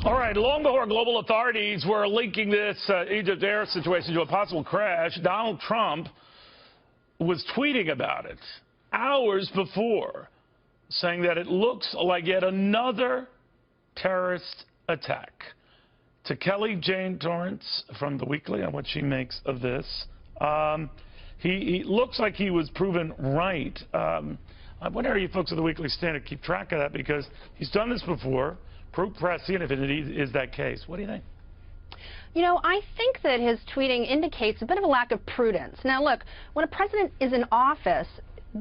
All right, long before global authorities were linking this Egypt Air situation to a possible crash, Donald Trump was tweeting about it hours before, saying that it looks like yet another terrorist attack. To Kelly Jane Torrance from The Weekly on what she makes of this, he looks like he was proven right. I wonder how you folks at The Weekly stand to keep track of that, because he's done this before. Proof prescient if it is that case. What do you think? You know, I think that his tweeting indicates a bit of a lack of prudence. Now, look, when a president is in office,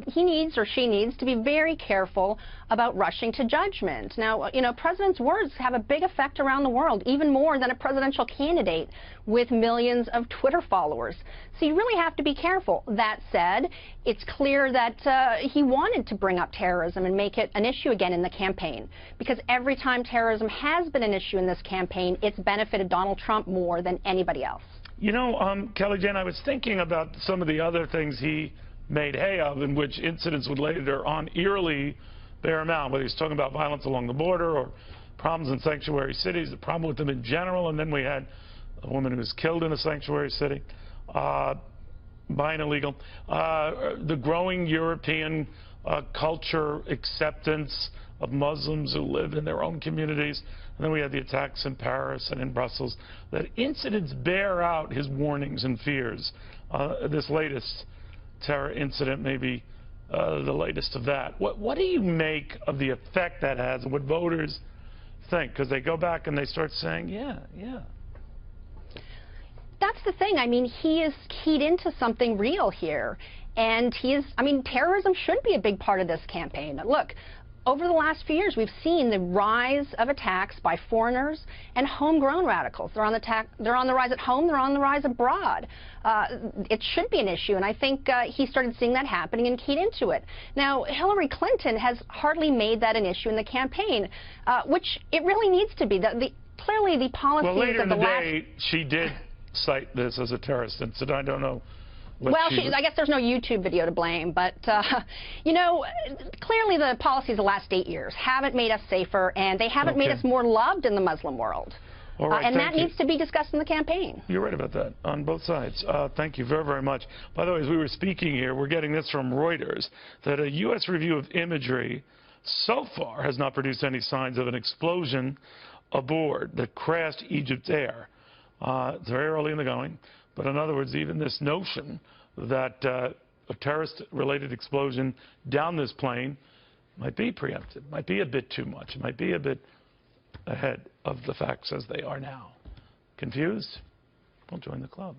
he needs or she needs to be very careful about rushing to judgment. Now, you know, presidents' words have a big effect around the world, even more than a presidential candidate with millions of Twitter followers. So you really have to be careful. That said, it's clear that he wanted to bring up terrorism and make it an issue again in the campaign, because every time terrorism has been an issue in this campaign, it's benefited Donald Trump more than anybody else. You know, Kelly Jane, I was thinking about some of the other things he made hay of, in which incidents would later on eerily bear him out, whether he's talking about violence along the border or problems in sanctuary cities, the problem with them in general. And then we had a woman who was killed in a sanctuary city by an illegal. The growing European culture acceptance of Muslims who live in their own communities. And then we had the attacks in Paris and in Brussels. That incidents bear out his warnings and fears. This latest terror incident may be the latest of that. What do you make of the effect that has and what voters think? Because they go back and they start saying, yeah. That's the thing. I mean, he is keyed into something real here. And terrorism should be a big part of this campaign. Look, over the last few years, we've seen the rise of attacks by foreigners and homegrown radicals. They're on the rise at home. They're on the rise abroad. It should be an issue, and I think he started seeing that happening and keyed into it. Now, Hillary Clinton has hardly made that an issue in the campaign, which it really needs to be. Clearly, the policies well, later of the in the day, she did cite this as a terrorist incident. I don't know. Well, I guess there's no YouTube video to blame, but, you know, clearly the policies the last 8 years haven't made us safer, and they haven't made us more loved in the Muslim world. All right, and that needs to be discussed in the campaign. You're right about that on both sides. Thank you very, very much. By the way, as we were speaking here, we're getting this from Reuters, that a U.S. review of imagery so far has not produced any signs of an explosion aboard that crashed Egypt Air. It's very early in the going. But in other words, even this notion that a terrorist-related explosion down this plane might be preempted, might be a bit too much, it might be a bit ahead of the facts as they are now. Confused? Well, join the club.